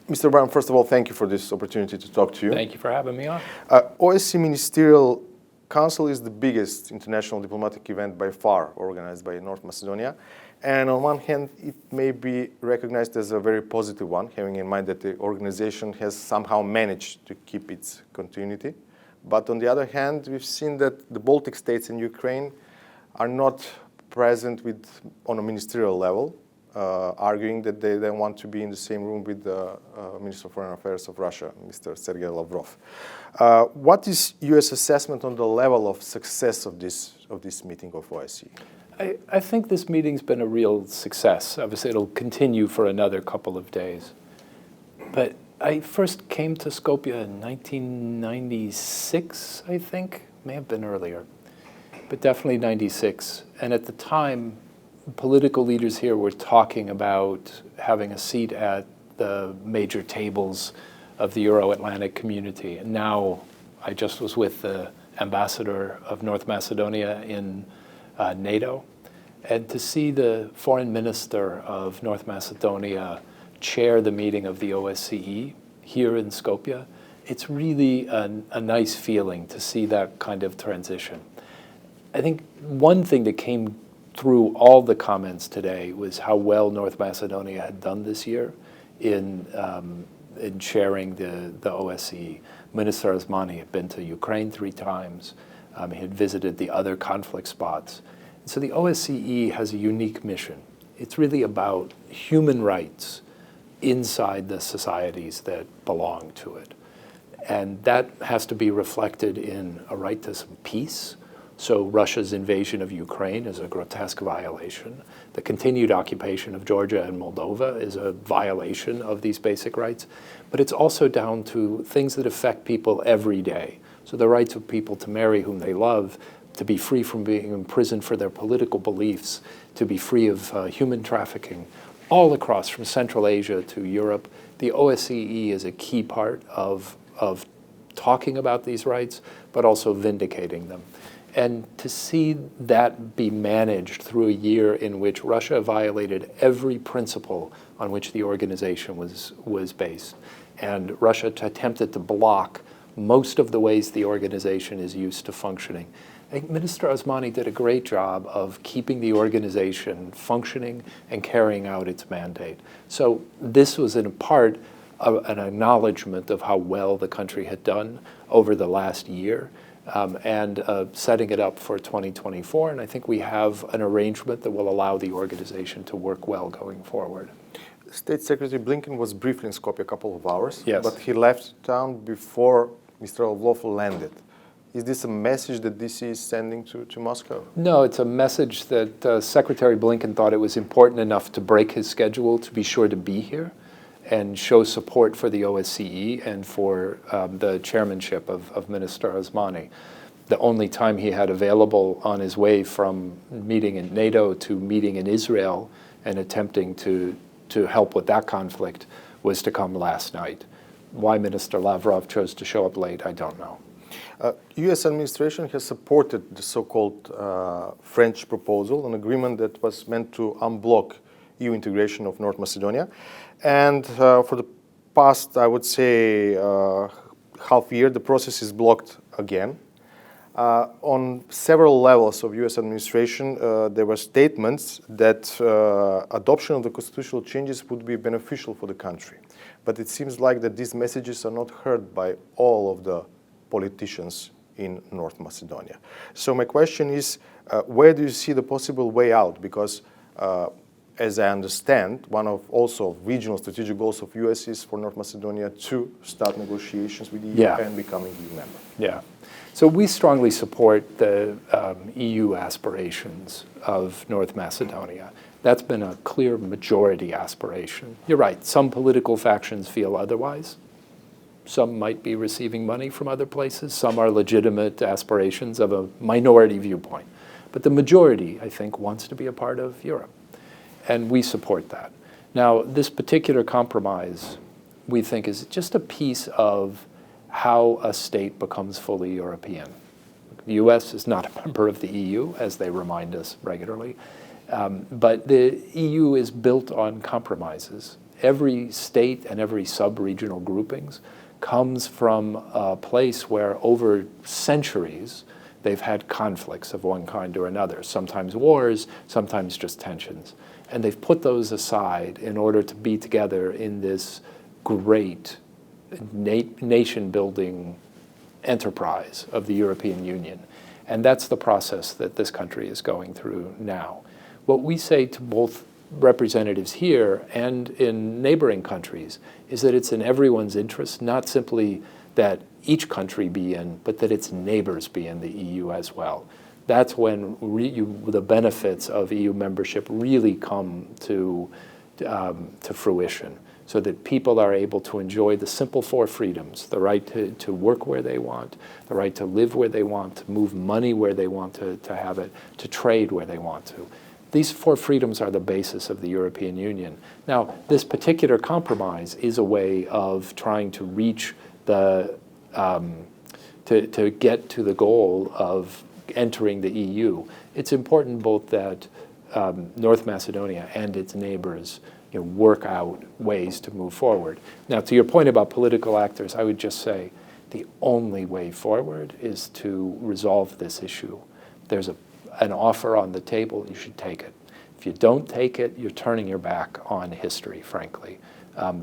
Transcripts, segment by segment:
Mr. O'Brien, first of all, thank you for this opportunity to talk to you. Thank you for having me on. OSCE Ministerial Council is the biggest international diplomatic event by far organized by North Macedonia. And on one hand, it may be recognized as a very positive one, having in mind that the organization has somehow managed to keep its continuity. But on the other hand, we've seen that the Baltic states and Ukraine are not present on a ministerial level, arguing that they then want to be in the same room with the Minister of Foreign Affairs of Russia, Mr. Sергeј Lawrov. What is U.S. assessment on the level of success of this meeting of OSCE? I think this meeting's been a real success. Obviously, it'll continue for another couple of days. But I first came to Skopje in 1996, I think. May have been earlier, but definitely 96. And at the time, political leaders here were talking about having a seat at the major tables of the Euro-Atlantic community. And now I just was with the ambassador of North Macedonia in NATO. And to see the foreign minister of North Macedonia chair the meeting of the OSCE here in Skopje, it's really a nice feeling to see that kind of transition. I think one thing that came through all the comments today was how well North Macedonia had done this year in chairing the OSCE. Minister Osmani had been to Ukraine 3 times. He had visited the other conflict spots. So the OSCE has a unique mission. It's really about human rights inside the societies that belong to it. And that has to be reflected in a right to some peace. So Russia's invasion of Ukraine is a grotesque violation. The continued occupation of Georgia and Moldova is a violation of these basic rights. But it's also down to things that affect people every day. So the rights of people to marry whom they love, to be free from being imprisoned for their political beliefs, to be free of human trafficking, all across from Central Asia to Europe. The OSCE is a key part of talking about these rights, but also vindicating them. And to see that be managed through a year in which Russia violated every principle on which the organization was based, and Russia attempted to block most of the ways the organization is used to functioning. I think Minister Osmani did a great job of keeping the organization functioning and carrying out its mandate. So this was in part an acknowledgement of how well the country had done over the last year. And setting it up for 2024. And I think we have an arrangement that will allow the organization to work well going forward. State Secretary Blinken was briefly in Skopje a couple of hours, yes, but he left town before Mr. Lawrov landed. Is this a message that DC is sending to Moscow? No, it's a message that Secretary Blinken thought it was important enough to break his schedule to be sure to be here and show support for the OSCE and for the chairmanship of Minister Osmani. The only time he had available on his way from meeting in NATO to meeting in Israel and attempting to help with that conflict was to come last night. Why Minister Lavrov chose to show up late, I don't know. U.S. administration has supported the so-called French proposal, an agreement that was meant to unblock EU integration of North Macedonia. And for the past, I would say, half year, the process is blocked again. On several levels of U.S. administration, there were statements that adoption of the constitutional changes would be beneficial for the country. But it seems like that these messages are not heard by all of the politicians in North Macedonia. So my question is, where do you see the possible way out? Because as I understand, one of also regional strategic goals of U.S. is for North Macedonia to start negotiations with the EU and becoming EU member. Yeah. So we strongly support the EU aspirations of North Macedonia. That's been a clear majority aspiration. You're right, some political factions feel otherwise. Some might be receiving money from other places. Some are legitimate aspirations of a minority viewpoint. But the majority, I think, wants to be a part of Europe. And we support that. Now, this particular compromise, we think, is just a piece of how a state becomes fully European. The US is not a member of the EU, as they remind us regularly. But the EU is built on compromises. every state and every sub-regional groupings comes from a place where over centuries they've had conflicts of one kind or another, sometimes wars, sometimes just tensions. And they've put those aside in order to be together in this great nation-building enterprise of the European Union. And that's the process that this country is going through now. What we say to both representatives here and in neighboring countries is that it's in everyone's interest, not simply that each country be in, but that its neighbors be in the EU as well. That's when the benefits of EU membership really come to fruition, so that people are able to enjoy the simple four freedoms: the right to work where they want, the right to live where they want, to move money where they want to have it, to trade where they want to. These four freedoms are the basis of the European Union. Now, this particular compromise is a way of trying to reach the, to get to the goal of entering the EU. It's important both that North Macedonia and its neighbors work out ways to move forward. Now, to your point about political actors, I would just say the only way forward is to resolve this issue. There's an offer on the table, you should take it. If you don't take it, you're turning your back on history, frankly.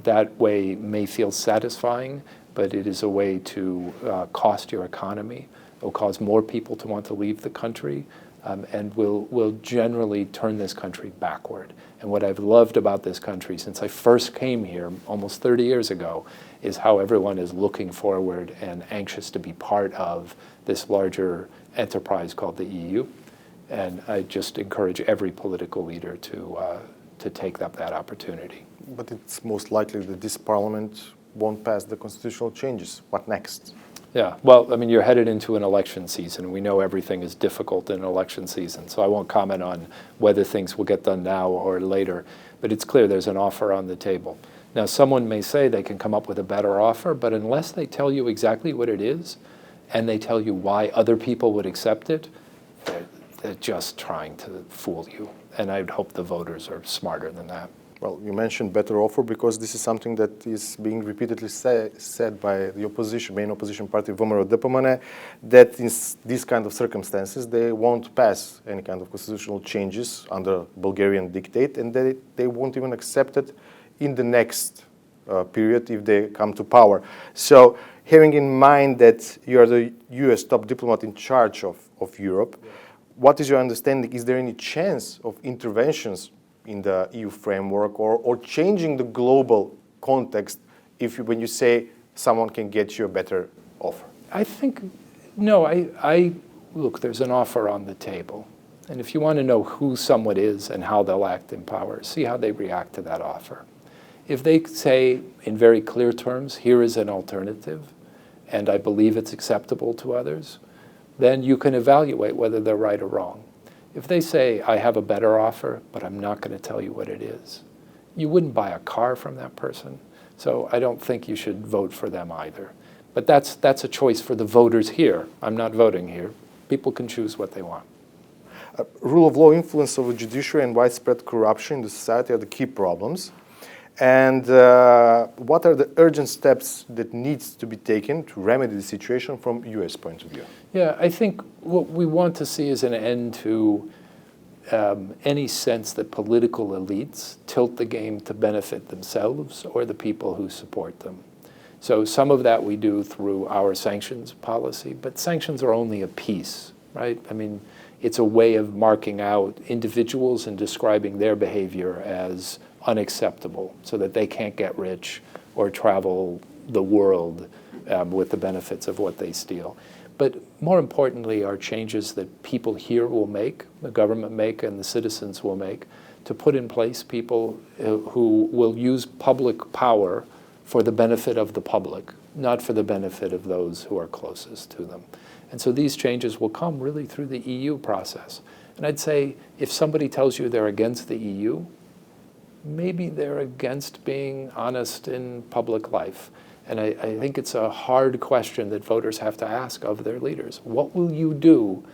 That way may feel satisfying, but it is a way to cost your economy. It will cause more people to want to leave the country, and will generally turn this country backward. And what I've loved about this country since I first came here almost 30 years ago is how everyone is looking forward and anxious to be part of this larger enterprise called the EU. And I just encourage every political leader to take up that opportunity. But it's most likely that this parliament won't pass the constitutional changes. What next? Yeah, well, I mean, you're headed into an election season. We know everything is difficult in an election season, so I won't comment on whether things will get done now or later, but it's clear there's an offer on the table. Now, someone may say they can come up with a better offer, but unless they tell you exactly what it is, and they tell you why other people would accept it, they're just trying to fool you. And I'd hope the voters are smarter than that. Well, you mentioned better offer because this is something that is being repeatedly said by the opposition, main opposition party, ВМРО-ДПМНЕ, that in these kind of circumstances, they won't pass any kind of constitutional changes under Bulgarian dictate, and they won't even accept it in the next period if they come to power. So having in mind that you are the US top diplomat in charge of Europe, what is your understanding? Is there any chance of interventions in the EU framework or changing the global context when you say someone can get you a better offer? I think, no, look, there's an offer on the table. And if you want to know who someone is and how they'll act in power, see how they react to that offer. If they say in very clear terms, here is an alternative, and I believe it's acceptable to others, then you can evaluate whether they're right or wrong. If they say, I have a better offer, but I'm not going to tell you what it is, you wouldn't buy a car from that person. So I don't think you should vote for them either. But that's a choice for the voters here. I'm not voting here. People can choose what they want. Rule of law, influence of the judiciary, and widespread corruption in the society are the key problems. And what are the urgent steps that needs to be taken to remedy the situation from US point of view? Yeah, I think what we want to see is an end to any sense that political elites tilt the game to benefit themselves or the people who support them. So some of that we do through our sanctions policy, but sanctions are only a piece, right? I mean, it's a way of marking out individuals and describing their behavior as unacceptable so that they can't get rich or travel the world with the benefits of what they steal. But more importantly are changes that people here will make, the government make, and the citizens will make to put in place people who will use public power for the benefit of the public, not for the benefit of those who are closest to them. And so these changes will come really through the EU process. And I'd say if somebody tells you they're against the EU, maybe they're against being honest in public life. And I think it's a hard question that voters have to ask of their leaders. What will you do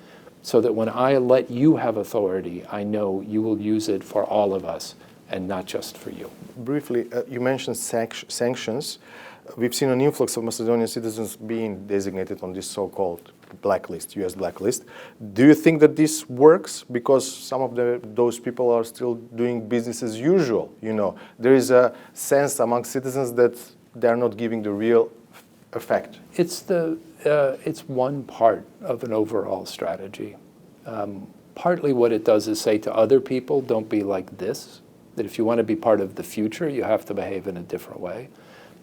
so that when I let you have authority, I know you will use it for all of us, and not just for you. Briefly, you mentioned sanctions. We've seen an influx of Macedonian citizens being designated on this so-called blacklist, US blacklist. Do you think that this works? Because some of those people are still doing business as usual, you know. There is a sense among citizens that they're not giving the real effect. It's one part of an overall strategy. Partly what it does is say to other people, don't be like this, that if you want to be part of the future, you have to behave in a different way.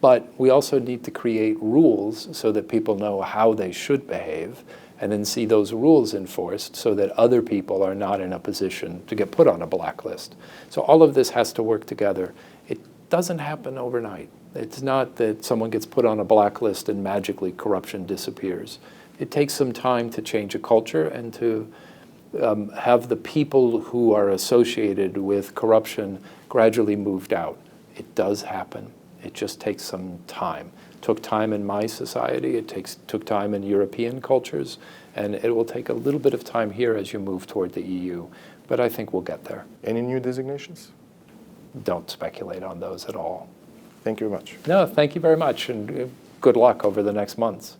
But we also need to create rules so that people know how they should behave, and then see those rules enforced so that other people are not in a position to get put on a blacklist. So all of this has to work together. It doesn't happen overnight. It's not that someone gets put on a blacklist and magically corruption disappears. It takes some time to change a culture and to have the people who are associated with corruption gradually moved out. It does happen. It just takes some time. It took time in my society, took time in European cultures, and it will take a little bit of time here as you move toward the EU. But I think we'll get there. Any new designations? Don't speculate on those at all. Thank you very much. No, thank you very much, and good luck over the next months.